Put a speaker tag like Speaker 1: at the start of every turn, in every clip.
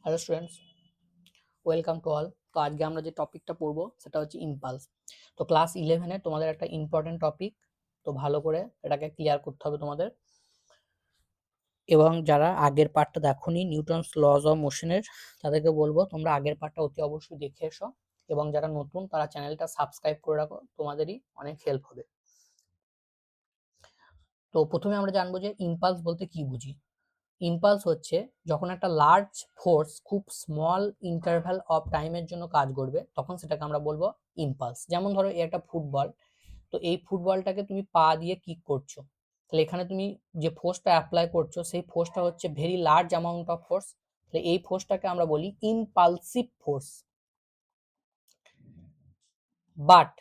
Speaker 1: Hello students, welcome to all. তো আজকে আমরা যে টপিকটা পড়বো সেটা হচ্ছে ইম্পালস। তো ক্লাস 11-এ তোমাদের একটা ইম্পর্টেন্ট টপিক, তো ভালো করে এটাকে ক্লিয়ার করতে হবে তোমাদের। এবং যারা আগের পার্টটা দেখোনি নিউটনস লজ অফ মোশনের, তাদেরকে বলবো তোমরা আগের পার্টটা অতি অবশ্যই দেখে এসো, এবং যারা নতুন তারা চ্যানেলটা সাবস্ক্রাইব করে রাখো, তোমাদেরই অনেক হেল্প হবে। তো প্রথমে আমরা জানবো যে ইম্পালস বলতে কি বুঝি। ইম্পালস হচ্ছে যখন একটা লার্জ ফোর্স খুব স্মল ইন্টারভ্যাল অফ টাইমের জন্য কাজ করবে, তখন সেটাকে আমরা বলবো ইম্পালস। যেমন ধরো এই একটা ফুটবল, তো এই ফুটবলটাকে তুমি পা দিয়ে কিক করছো, তাহলে এখানে তুমি যে ফোর্সটা অ্যাপ্লাই করছো সেই ফোর্সটা হচ্ছে very large amount of force, তাহলে এই ফোর্সটাকে আমরা বলি ইম্পালসিভ ফোর্স। বাট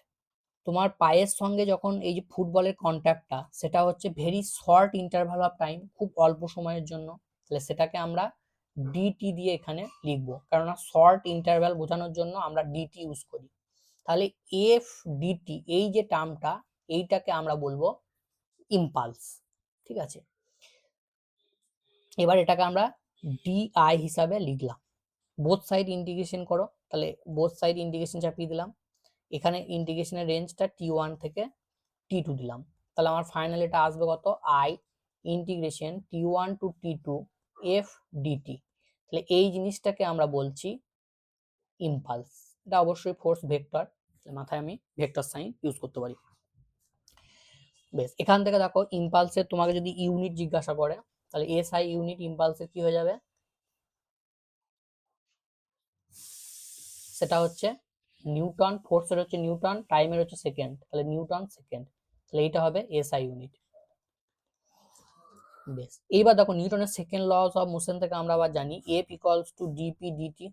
Speaker 1: তোমার পায়ের সঙ্গে যখন এই যে ফুটবলের কন্ট্যাক্টটা, সেটা হচ্ছে very short interval of time, খুব অল্প সময়ের জন্য, তাহলে সেটাকে আমরা ডিটি দিয়ে এখানে লিখবো, কেননা শর্ট ইন্টারভ্যাল বোঝানোর জন্য আমরা ডিটি ইউজ করি। তাহলে এফ ডিটি এই যে টার্মটা, এইটাকে আমরা বলবো ইম্পালস। ঠিক আছে, এবার এটাকে আমরা ডিআই হিসাবে লিখলাম। বোথ সাইড ইন্টিগ্রেশন করো, তাহলে বোথ সাইড ইন্টিগ্রেশন চাপিয়ে দিলাম। এখানে ইন্টিগ্রেশনের রেঞ্জটা টি1 থেকে টি2 দিলাম, তাহলে আমার ফাইনাল এটা আসবে কত, আই ইন্টিগ্রেশন টি1 টু টি2 এফ ডিটি। তাহলে এই জিনিসটাকে আমরা বলছি ইম্পালস। এটা অবশ্যই ফোর্স ভেক্টর, মাথায় আমি ভেক্টর সাইন ইউজ করতে পারি। বেশ, এখান থেকে দেখো ইম্পালসের তোমাকে যদি ইউনিট জিজ্ঞাসা করে, তাহলে এসআই ইউনিট ইম্পালসের কি হয়ে যাবে, সেটা হচ্ছে নিউটন। ফোর্সের হচ্ছে নিউটন, টাইমের হচ্ছে সেকেন্ড, তাহলে নিউটন সেকেন্ড, তাহলে এইটা হবে এসআই ইউনিট। বেশ, এইবার দেখো নিউটনের সেকেন্ড লস অফ মোশন থেকে আমরা আবার জানি F equals to DP DT,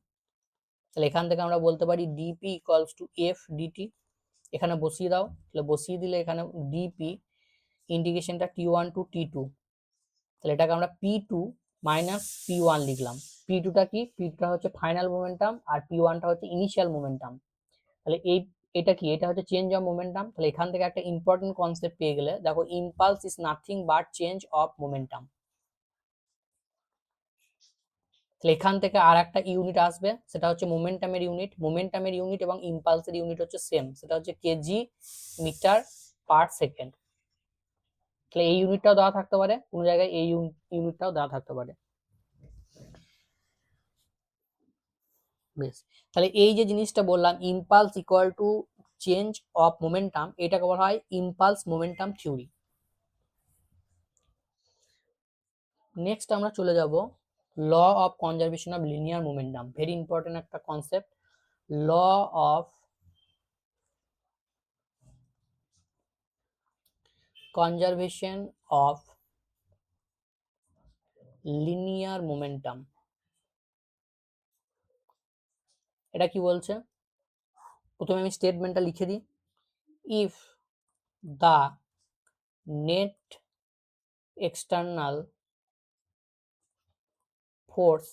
Speaker 1: তাহলে এখান থেকে আমরা বলতে পারি DP equals to F DT. এখানে বসিয়ে দাও, তাহলে বসিয়ে দিলে এখানে ডিপি ইন্টিগ্রেশনটা টি1 টু টি2, তাহলে এটাকে আমরা পি2 মাইনাস পি1 লিখলাম। পি2টা কি, পি2টা হচ্ছে ফাইনাল মোমেন্টাম, আর পি1টা হচ্ছে ইনিশিয়াল মোমেন্টাম। তাহলে এটা কি, এটা হচ্ছে চেঞ্জ অফ মোমেন্টাম। তাহলে এখান থেকে একটা ইম্পর্টেন্ট কনসেপ্ট পেয়ে গেলে, দেখো impulse is nothing but change of momentum. তাহলে এখান থেকে আর একটা ইউনিট আসবে, সেটা হচ্ছে মোমেন্টামের ইউনিট। মোমেন্টামের ইউনিট এবং ইম্পালসের ইউনিট হচ্ছে সেম, সেটা হচ্ছে কেজি মিটার পার সেকেন্ড। তাহলে এই ইউনিটটাও দেওয়া থাকতে পারে, কোনো জায়গায় এই ইউনিটটাও দেওয়া থাকতে পারে। বেশ, তাহলে এই যে জিনিসটা বললাম impulse equal to change of momentum, এটাকে বলা হয় ইম্পালস মোমেন্টাম থিওরি। নেক্সট আমরা চলে যাব law of conservation of linear momentum. Very important একটা concept, law of conservation of linear momentum. এটা কি বলছে, প্রথমে আমি স্টেটমেন্টটা লিখে দিই। If the net external force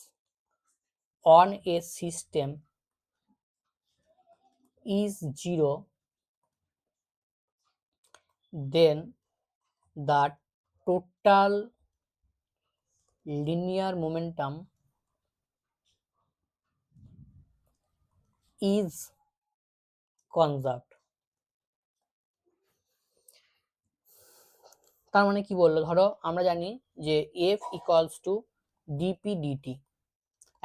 Speaker 1: on a system is 0, then the total linear momentum is conserved। তার মানে কি বললো, ধরো আমরা জানি যে F equals to DP DT.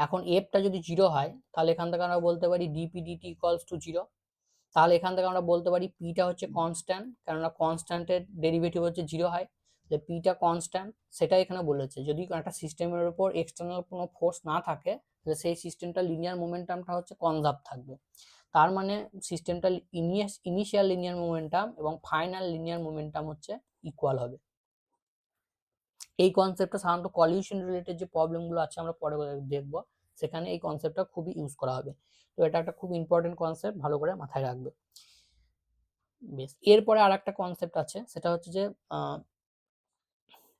Speaker 1: এখন এফটা যদি 0 হয়, তাহলে এখান থেকে আমরা বলতে পারি ডিপি ডিটি ইকুয়ালস টু 0। তাহলে এখান থেকে আমরা বলতে পারি পিটা হচ্ছে কনস্ট্যান্ট, কেননা কনস্ট্যান্টের ডেরিভেটিভ হচ্ছে 0 হয়, তাহলে পিটা কনস্ট্যান্ট। সেটাই এখানে বলেছে, যদি একটা সিস্টেমের উপর এক্সটার্নাল কোনো ফোর্স না থাকে, তাহলে সেই সিস্টেমটা লিনিয়ার মোমেন্টামটা হচ্ছে কনজার্ভ থাকবে। তার মানে সিস্টেমটা ইনিশিয়াল লিনিয়ার মোমেন্টাম এবং ফাইনাল লিনিয়ার মোমেন্টাম হচ্ছে ইকুয়াল হবে। এই কনসেপ্টটা সাধারণত কলিউশন রিলেটেড যে প্রবলেমগুলো আছে আমরা পরে দেখব, সেখানে এই কনসেপ্টটা খুবই ইউজ করা হবে। তো এটা একটা খুব ইম্পর্টেন্ট কনসেপ্ট, ভালো করে মাথায় রাখবে। বেশ, এরপরে আর একটা কনসেপ্ট আছে, সেটা হচ্ছে যে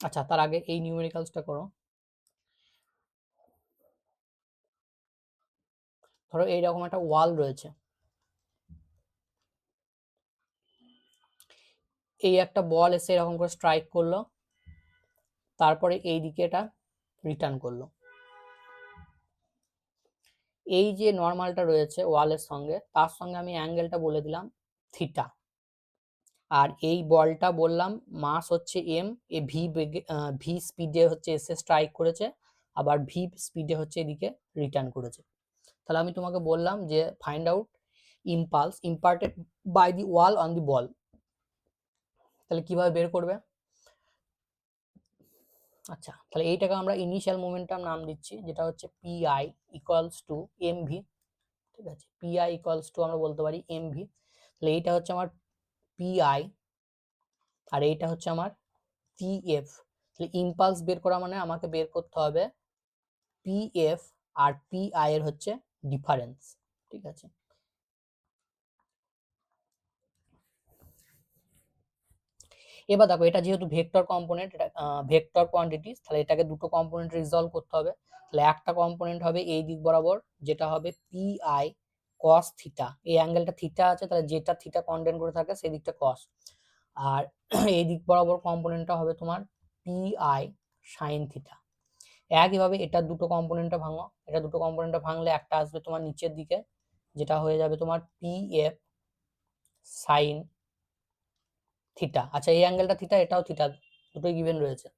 Speaker 1: আচ্ছা তার আগে এই নিউমেরিক্যালসটা করো। ধরো এইরকম একটা ওয়াল রয়েছে, এই একটা বল এসে এরকম করে স্ট্রাইক করলো, তারপরে এই দিকে এটা রিটার্ন করলো। এই যে নর্মালটা রয়েছে ওয়ালের সঙ্গে, তার সঙ্গে আমি অ্যাঙ্গেলটা বলে দিলাম থিটা। আর এই বলটা বললাম মাস হচ্ছে এম, এ ভি স্পিডে হচ্ছে এসে স্ট্রাইক করেছে, আবার ভি স্পিডে হচ্ছে এদিকে রিটার্ন করেছে। তাহলে আমি তোমাকে বললাম যে find out impulse imparted by the wall on the ball. তাহলে কিভাবে বের করবে? আচ্ছা, তাহলে এইটাকে আমরা ইনিশিয়াল মোমেন্টাম নাম দিচ্ছি, যেটা হচ্ছে PI equals to M V. ঠিক আছে, পিআই ইকুয়ালস টু আমরা বলতে পারি এম ভি। তাহলে এইটা হচ্ছে আমার পিআই আর এইটা হচ্ছে আমার পিএফ। তাহলে ইম্পালস বের করা মানে আমাকে বের করতে হবে পিএফ আর পিআই এর হচ্ছে ডিফারেন্স। ঠিক আছে, এবার দেখো এটা যেহেতু ভেক্টর কম্পোনেন্ট, এটা ভেক্টর কোয়ান্টিটিস, তাহলে এটাকে দুটো কম্পোনেন্ট রিজলভ করতে হবে। তাহলে একটা কম্পোনেন্ট হবে এই দিক বরাবর, যেটা হবে পিআই কস থিটা। এই অ্যাঙ্গেলটা থিটা আছে, তাহলে যেটা থিটা কন্টেন্ট করে থাকে সেই দিকটা কস। আর এই দিক বরাবর কম্পোনেন্টটা হবে তোমার পিআই সাইন থিটা। একইভাবে এটা দুটো কম্পোনেন্টটা ভাঙো, এটা দুটো কম্পোনেন্টটা ভাঙলে একটা আসবে তোমার নিচের দিকে, যেটা হয়ে যাবে তোমার পিএফ সাইন থিটা। আচ্ছা, এই অ্যাঙ্গেলটা থিটা, এটাও থিটা, দুটোই গিভেন রয়েছে।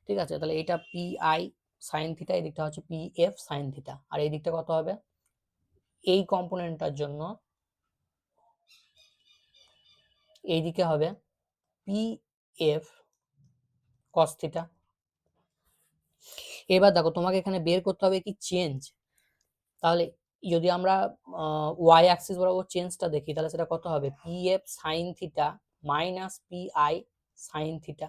Speaker 1: ঠিক আছে, তাহলে এটা পিআই সাইন থিটা, এই দিকটা হচ্ছে পিএফ সাইন থিটা। আর এই দিকটা কত হবে? এই কম্পোনেন্টটার জন্য এই দিকে হবে পিএফ কস থিটা। এবার দেখো তোমাকে এখানে বের করতে হবে কি চেঞ্জ। তাহলে যদি আমরা ওয়াই অ্যাক্সিস বরাবর চেঞ্জটা দেখি, তাহলে সেটা কত হবে? PF sine theta minus PI sine theta.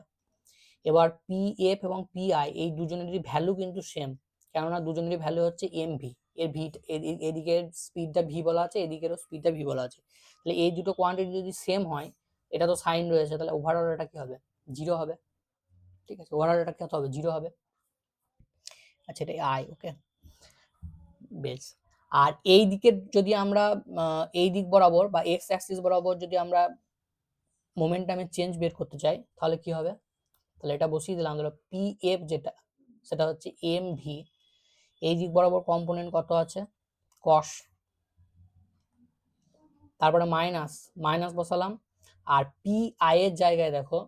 Speaker 1: এবার পিএফ এবং পিআই এই দুজনেরই ভ্যালু কিন্তু সেম, কেননা দুজনেরই ভ্যালু হচ্ছে এম ভি। এর ভি এদিকের স্পিডটা ভি বলা আছে, এদিকেরও স্পিডটা ভি বলা আছে। তাহলে এই দুটো কোয়ান্টিটি যদি সেম হয়, এটা তো সাইন রয়েছে, তাহলে ওভারঅল এটা কি হবে? জিরো হবে। ঠিক আছে, ওভারঅল এটা কত হবে? জিরো হবে। আচ্ছা, এটা আই, ওকে, বেশ। আর এই দিকের যদি আমরা এই দিক বরাবর বা এক্স অ্যাক্সিস বরাবর যদি আমরা মোমেন্টামের চেঞ্জ বের করতে চাই, তাহলে কি হবে? তাহলে এটা বসিয়ে দিলাম, ধরো পিএফ যেটা, সেটা হচ্ছে এম ভি। এই দিক বরাবর কম্পোনেন্ট কত আছে? কস। তারপরে মাইনাস, মাইনাস বসালাম। আর পি আই এর জায়গায় দেখো,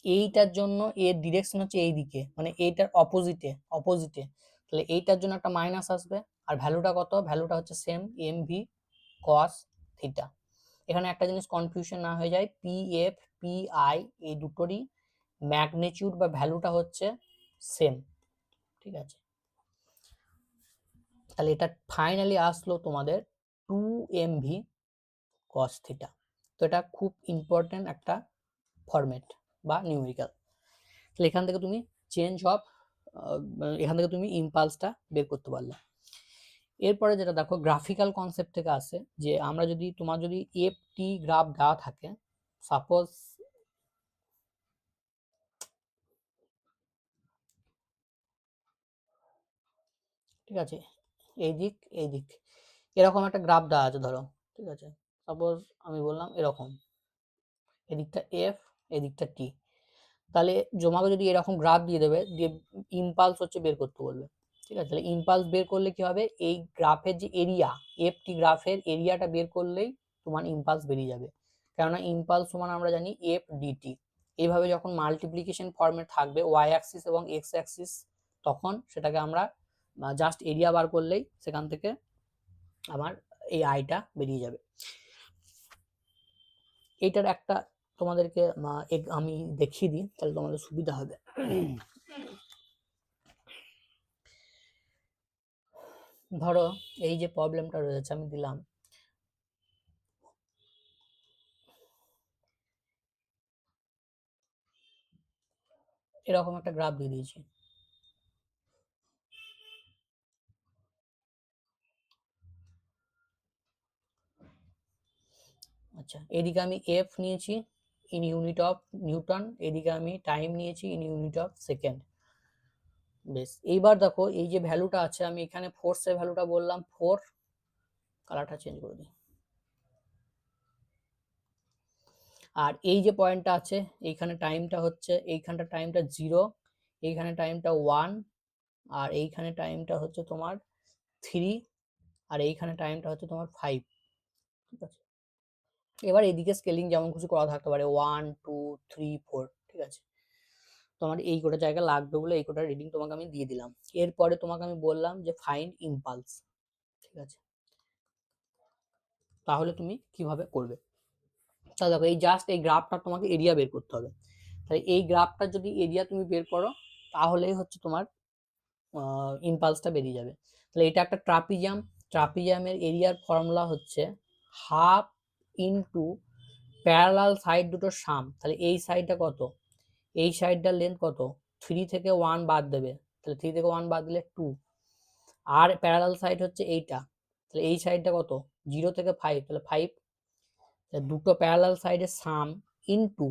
Speaker 1: এইটার জন্য এর ডিরেকশন হচ্ছে এই দিকে, মানে এইটার অপোজিটে অপোজিটে। তাহলে এইটার জন্য একটা মাইনাস আসবে। আর ভ্যালুটা কত? ভ্যালুটা হচ্ছে same, M V cos theta. এখানে একটা জিনিস কনফিউশন না হয়ে যায়, পি এফ পি আই এই দুটোরই ম্যাগনিটিউড বা ভ্যালুটা হচ্ছে সেম। ঠিক আছে, তাহলে এটা ফাইনালি আসলো তোমাদের 2mv cos থিটা। তো এটা খুব ইম্পর্টেন্ট একটা ফরম্যাট বা নিউমেরিক্যাল। তাহলে এখান থেকে তুমি চেঞ্জ অফ, এখান থেকে তুমি ইম্পালসটা বের করতে পারলে। এরপরে যেটা দেখো গ্রাফিক্যাল কনসেপ্ট থেকে আসে, যে আমরা যদি তোমার যদি এফ টি গ্রাফ দেওয়া থাকে, সাপোজ ঠিক আছে, এই দিক এই দিক এরকম একটা গ্রাফ দেওয়া আছে ধরো। ঠিক আছে, সাপোজ আমি বললাম এরকম, এদিকটা এফ, এদিকটা টি। তাহলে তোমাকে যদি এরকম গ্রাফ দিয়ে দেবে, দিয়ে ইম্পালস হচ্ছে বের করতে বলবে। ঠিক আছে, তাহলে ইম্পালস বের করলে কি হবে? এই গ্রাফের যে এরিয়া, এফ টি গ্রাফের এরিয়াটা বের করলেই তোমার ইম্পালস বেরিয়ে যাবে। কেননা ইম্পালস সমান আমরা জানি এফ ডিটি। এইভাবে যখন মাল্টিপ্লিকেশন ফর্মে থাকবে ওয়াই অ্যাক্সিস এবং এক্স অ্যাক্সিস, তখন সেটাকে আমরা জাস্ট এরিয়া বার করলেই সেখান থেকে আমার এই আইটা বেরিয়ে যাবে। এইটার একটা তোমাদেরকে আমি দেখিয়ে দিই, তাহলে তোমাদের সুবিধা হবে। ধরো এই যে প্রবলেমটা রয়েছে আমি দিলাম, এরকম একটা গ্রাফ দিয়ে দিয়েছি। আচ্ছা, এদিকে আমি এফ নিয়েছি ইন ইউনিট অফ নিউটন, এদিকে আমি টাইম নিয়েছি ইন ইউনিট অফ সেকেন্ড। বেশ, এইবার দেখো এই যে ভ্যালুটা আছে, আমি এখানে ফোর্সের ভ্যালুটা বললাম 4, কালারটা চেঞ্জ করে দিই। আর এই যে পয়েন্টটা আছে, এইখানে টাইমটা হচ্ছে, এইখানটা টাইমটা 0, এইখানে টাইমটা 1, আর এইখানে টাইমটা হচ্ছে তোমার 3, আর এইখানে টাইমটা হচ্ছে তোমার 5, ঠিক আছে। এবার এদিকে স্কেলিং যেমন খুশি করা থাকতে পারে 1 2 3 4, ঠিক আছে। তোমার এই কোটা জায়গা লাগবে বলে এই কোটা রিডিং তোমাকে আমি দিয়ে দিলাম। এরপরে তোমাকে আমি বললাম যে ফাইন্ড ইম্পালস, ঠিক আছে। তাহলে তুমি কিভাবে করবে? তাহলে দেখো এই জাস্ট এই গ্রাফটা তোমাকে এরিয়া বের করতে হবে। তাহলে এই গ্রাফটা যদি এরিয়া তুমি বের করো তাহলেই হচ্ছে তোমার ইম্পালসটা বেরিয়ে যাবে। তাহলে এটা একটা ট্রাপিজিয়াম, ট্রাপিজিয়ামের এরিয়ার ফর্মুলা হচ্ছে হাফ ইনটু প্যারালাল সাইড দুটোর সাম। তাহলে এই সাইডটা কত, এই সাইডটার লেন্থ কত, 3 থেকে 1 বাদ দেবে, তাহলে 3 থেকে 1 বাদ দিলে 2, আর প্যারালাল সাইড হচ্ছে এইটা, তাহলে এই সাইডটা কত 0 থেকে 5, তাহলে 5, দুটো প্যারালাল সাইডের sum into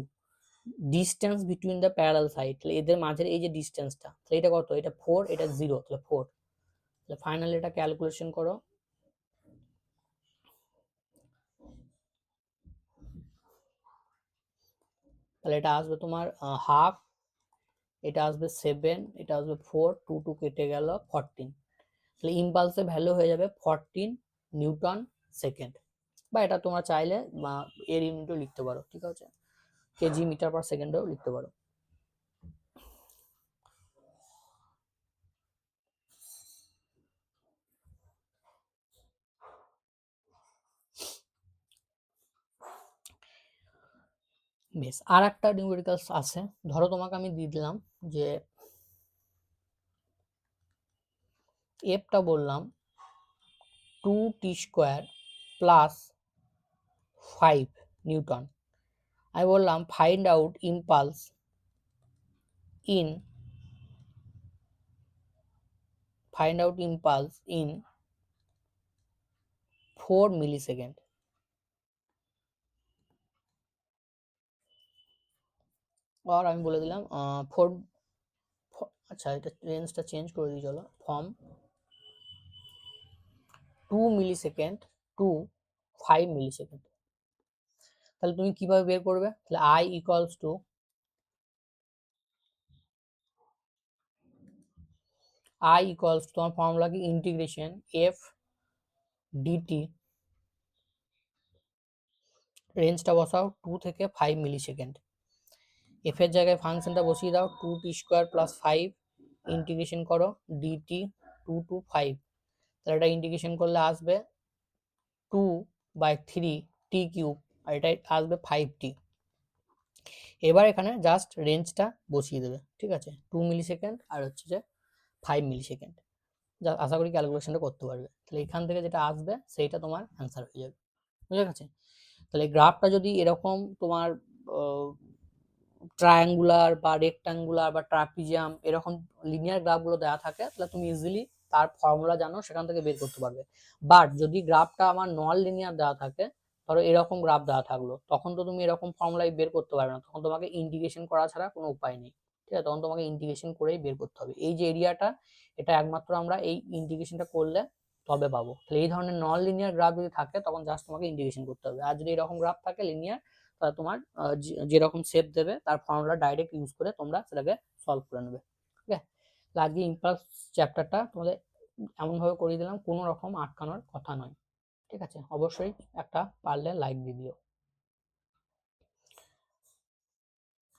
Speaker 1: distance between the parallel side, তাহলে এদের মাঝের এই যে ডিস্টেন্সটা, তাহলে এটা কত, এটা 4, এটা 0, তাহলে 4। তাহলে ফাইনালি এটা ক্যালকুলেশন করো, তাহলে এটা আসবে তোমার হাফ, এটা আসবে 7, এটা আসবে 4, 2 2 কেটে গেল 14, তাহলে ইম্পালসের ভ্যালু হয়ে যাবে 14 নিউটন সেকেন্ড, বা এটা তোমরা চাইলে এর ইউনিটও লিখতে পারো, ঠিক আছে, কেজি মিটার পার সেকেন্ডেও লিখতে পারো। বেশ, আর একটা নিউমেরিক্যালস আছে। ধরো তোমাকে আমি দিয়ে দিলাম যে এফটা বললাম 2t² প্লাস 5 নিউটন। আমি বললাম find out impulse in 4 millisecond. আর আমি বলে দিলাম 4, আচ্ছা এটা রেঞ্জটা চেঞ্জ করে দিই, চলো, ফর্ম 2 মিলিসেকেন্ড টু 5 মিলিসেকেন্ড। তাহলে তুমি কিভাবে বের করবে? তাহলে I ইকুয়ালস টু তোমার ফর্মুলা কি ইন্টিগ্রেশন f dt, রেঞ্জটা বসাও 2 থেকে 5 মিলিসেকেন্ড, f এর জায়গায় ফাংশনটা বসিয়ে দাও 2t² প্লাস 5, ইন্টিগ্রেশন করো dt 2 to 5, তাহলে এটা ইন্টিগ্রেশন করলে আসবে 2/3t³ আর এটা আসবে 5t। এবার এখানে জাস্ট রেঞ্জটা বসিয়ে দেবে, ঠিক আছে, 2 মিলিসেকেন্ড আর হচ্ছে যে 5 মিলিসেকেন্ড, যা আশা করি ক্যালকুলেশনটা করতে পারবে। তাহলে এখান থেকে যেটা আসবে সেইটা তোমার অ্যান্সার হয়ে যাবে, বুঝে গেছে। তাহলে গ্রাফটা যদি এরকম তোমার ট্রায়াঙ্গুলার বা রেক্টাঙ্গুলার বা ট্রাপিজিয়াম এরকম লিনিয়ার গ্রাফগুলো দেওয়া থাকে, তাহলে তুমি ইজিলি তার ফর্মুলা জানো, সেখান থেকে বের করতে পারবে। বাট যদি গ্রাফটা আমার নন লিনিয়ার দেওয়া থাকে, ধরো এরকম গ্রাফ দেওয়া থাকলো, তখন তো তুমি এরকম ফর্মুলাই বের করতে পারবে না, তখন তোমাকে ইন্টিগ্রেশন করা ছাড়া কোনো উপায় নেই, ঠিক আছে, তখন তোমাকে ইন্টিগ্রেশন করেই বের করতে হবে। এই যে এরিয়াটা, এটা একমাত্র আমরা এই ইন্টিগ্রেশনটা করলে তবে পাবো। তাহলে এই ধরনের নন লিনিয়ার গ্রাফ যদি থাকে তখন জাস্ট তোমাকে ইন্টিগ্রেশন করতে হবে, আর যদি এরকম গ্রাফ থাকে লিনিয়ার, তাহলে তোমার যেরকম শেপ দেবে তার ফর্মুলা ডাইরেক্ট ইউজ করে তোমরা সেটাকে সলভ করে নেবে, ঠিক আছে। আজকে ইম্পালস চ্যাপ্টারটা তোমাদের এমনভাবে করিয়ে দিলাম, কোনো রকম আটকানোর কথা নয়, ঠিক আছে। অবশ্যই একটা পারলে লাইক দিয়ে দিও।